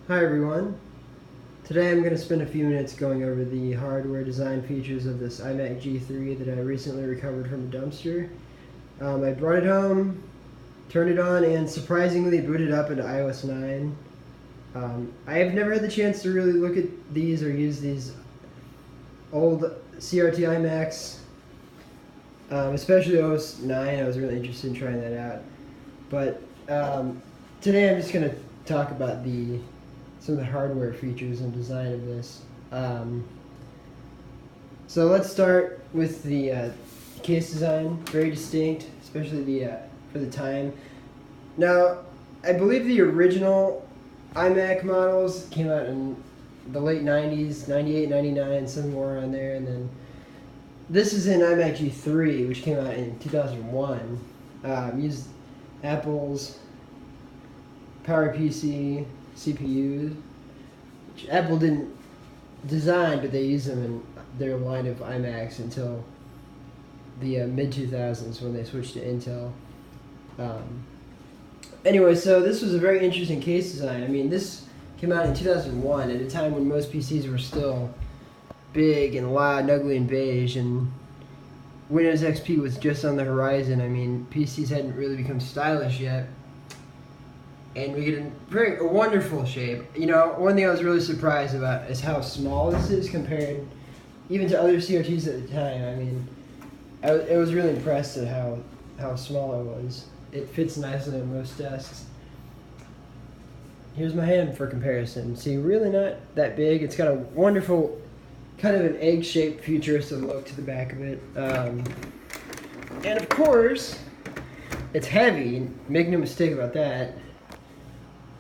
Hi everyone. Today I'm going to spend a few minutes going over the hardware design features of this Imac G3 that I recently recovered from a dumpster. I brought it home, turned it on, and surprisingly booted up into iOS 9. I have never had the chance to really look at these or use these old CRT iMacs, especially OS 9. I was really interested in trying that out. But today I'm just going to talk about some of the hardware features and design of this. So let's start with the case design. Very distinct, especially for the time. Now, I believe the original iMac models came out in the late 90s, 98, 99, somewhere around there, and then this is an iMac G3, which came out in 2001. Used Apple's PowerPC CPUs, which Apple didn't design, but they used them in their line of iMacs until the mid-2000s when they switched to Intel. Anyway, so this was a very interesting case design. I mean, this came out in 2001 at a time when most PCs were still big and loud and ugly and beige, and Windows XP was just on the horizon. I mean, PCs hadn't really become stylish yet. And we get in a wonderful shape. You know, one thing I was really surprised about is how small this is compared even to other CRTs at the time. I mean, I was really impressed at how small it was. It fits nicely on most desks. Here's my hand for comparison. See, really not that big. It's got a wonderful, kind of an egg-shaped futuristic look to the back of it. And of course, it's heavy. Make no mistake about that.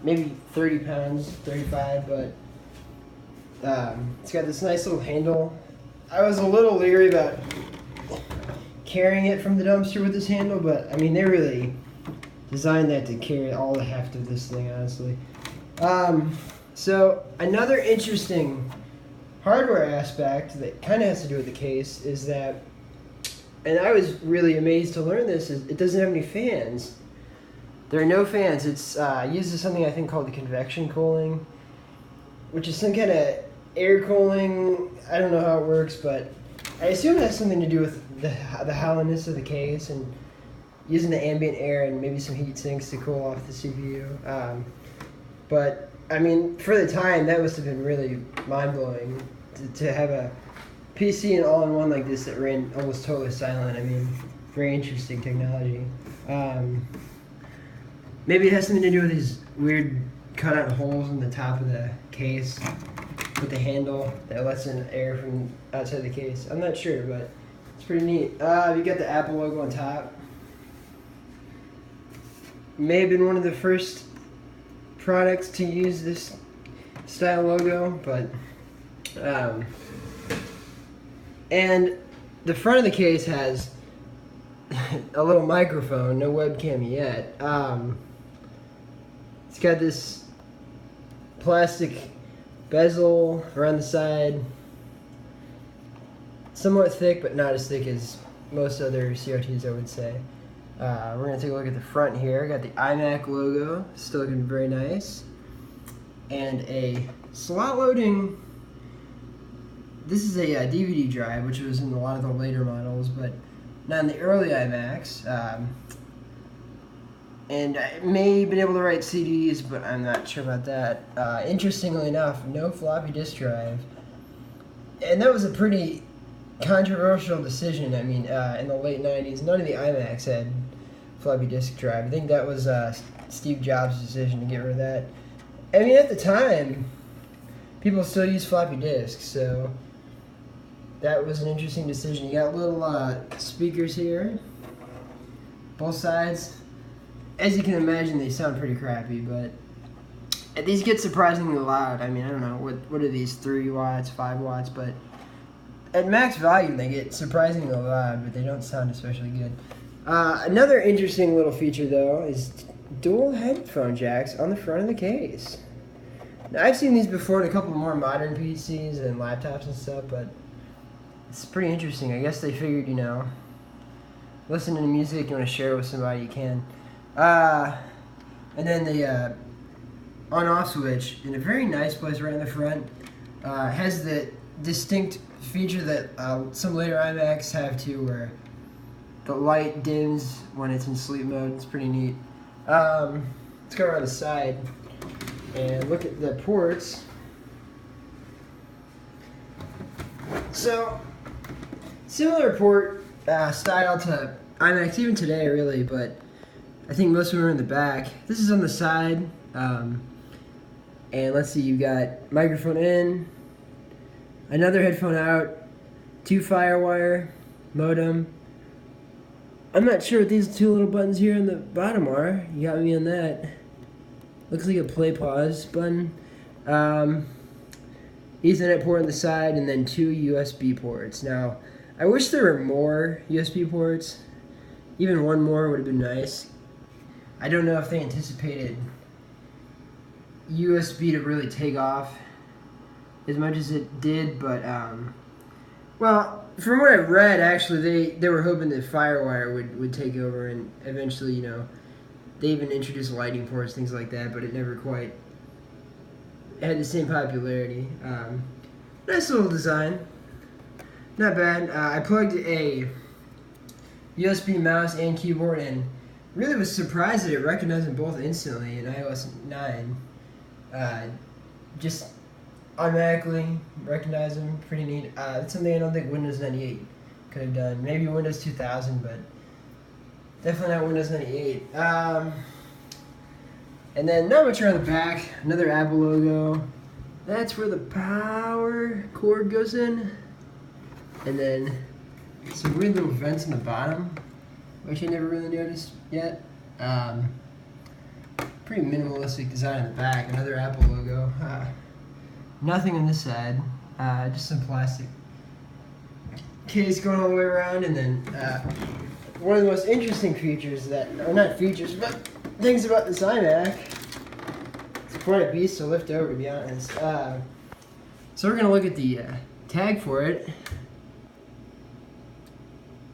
Maybe 30 pounds, 35, but it's got this nice little handle. I was a little leery about carrying it from the dumpster with this handle, but I mean, they really designed that to carry all the heft of this thing, honestly. So another interesting hardware aspect that kind of has to do with the case is that, and I was really amazed to learn this, is it doesn't have any fans. There are no fans. It's uses something I think called the convection cooling, which is some kind of air cooling. I don't know how it works, but I assume it has something to do with the hollowness of the case and using the ambient air and maybe some heat sinks to cool off the CPU. But I mean, for the time, that must have been really mind-blowing to have a PC and all-in-one like this that ran almost totally silent. I mean, very interesting technology. Maybe it has something to do with these weird cut-out holes in the top of the case with the handle that lets in air from outside the case. I'm not sure, but it's pretty neat. You got the Apple logo on top. May have been one of the first products to use this style logo, but and the front of the case has a little microphone, no webcam yet. It's got this plastic bezel around the side, somewhat thick, but not as thick as most other CRTs, I would say. We're going to take a look at the front here. Got the iMac logo, still looking very nice. And a slot loading, this is a DVD drive, which was in a lot of the later models, but not in the early iMacs. And I may have been able to write CDs, but I'm not sure about that. Interestingly enough, no floppy disk drive. And that was a pretty controversial decision. I mean, in the late 90s, none of the iMacs had floppy disk drive. I think that was Steve Jobs' decision to get rid of that. I mean, at the time, people still use floppy disks, so that was an interesting decision. You got little speakers here, both sides. As you can imagine, they sound pretty crappy, but these get surprisingly loud. I mean, I don't know, what are these, 3 watts, 5 watts, but at max volume, they get surprisingly loud, but they don't sound especially good. Another interesting little feature, though, is dual headphone jacks on the front of the case. Now, I've seen these before in a couple more modern PCs and laptops and stuff, but it's pretty interesting. I guess they figured, you know, listening to music, you want to share it with somebody, you can. And then on-off switch in a very nice place right in the front. Has the distinct feature that some later iMacs have too, where the light dims when it's in sleep mode. It's pretty neat. Let's go around the side and look at the ports. So, similar port style to iMacs even today, really, but I think most of them are in the back. This is on the side, and let's see, you've got microphone in, another headphone out, 2 FireWire, modem. I'm not sure what these 2 little buttons here on the bottom are. You got me on that. Looks like a play pause button. Ethernet port on the side, and then 2 USB ports. Now, I wish there were more USB ports. Even one more would have been nice. I don't know if they anticipated USB to really take off as much as it did, but well, from what I read, actually, they were hoping that FireWire would take over, and eventually, you know, they even introduced lighting ports, things like that, but it never quite had the same popularity. Nice little design, not bad. I plugged a USB mouse and keyboard, and really was surprised that it recognized them both instantly in iOS 9. Just automatically recognize them, pretty neat. That's something I don't think Windows 98 could have done. Maybe Windows 2000, but definitely not Windows 98. And then not much around the back. Another Apple logo. That's where the power cord goes in. And then some weird little vents in the bottom, which I never really noticed yet. Pretty minimalistic design in the back. Another Apple logo. Nothing on this side. Just some plastic case going all the way around. And then one of the most interesting features or not features, but things about this iMac. It's quite a beast to lift over, to be honest. So we're gonna look at the tag for it,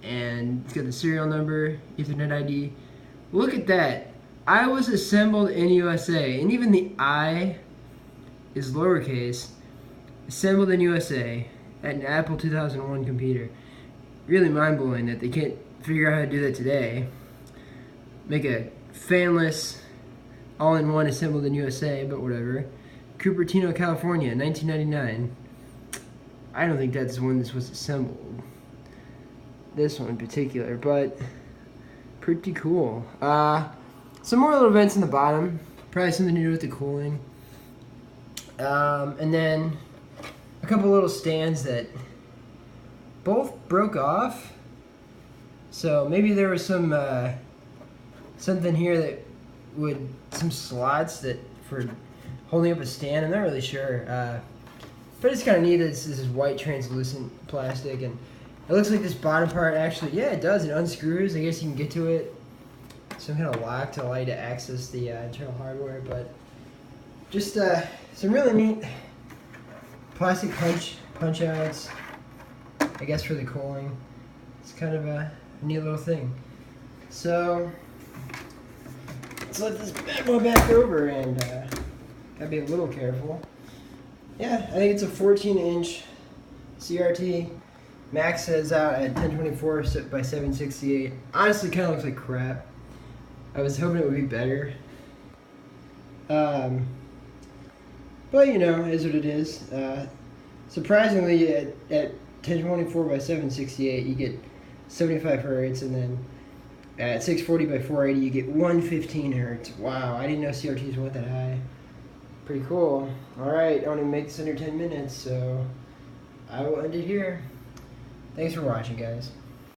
and it's got the serial number, Ethernet ID. Look at that. I was assembled in USA, and even the I is lowercase. Assembled in USA at an Apple 2001 computer. Really mind-blowing that they can't figure out how to do that today. Make a fanless all-in-one assembled in USA, but whatever. Cupertino, California, 1999. I don't think that's when this was assembled. This one in particular, but pretty cool. Some more little vents in the bottom. Probably something to do with the cooling. And then a couple little stands that both broke off. So maybe there was some something here that some slots that for holding up a stand. I'm not really sure, but it's kind of neat. This is white translucent plastic, and it looks like this bottom part actually, yeah, it does. It unscrews. I guess you can get to it. Some kind of lock to allow you to access the internal hardware, but just some really neat plastic punch outs, I guess, for the cooling. It's kind of a neat little thing. So let's let this bad boy back over, and gotta be a little careful. Yeah, I think it's a 14-inch CRT. Max says out at 1024 by 768. Honestly, kind of looks like crap. I was hoping it would be better. But you know, it is what it is. Surprisingly, at 1024 by 768, you get 75 hertz, and then at 640 by 480, you get 115 hertz. Wow, I didn't know CRTs went that high. Pretty cool. Alright, I want to make this under 10 minutes, so I will end it here. Thanks for watching, guys.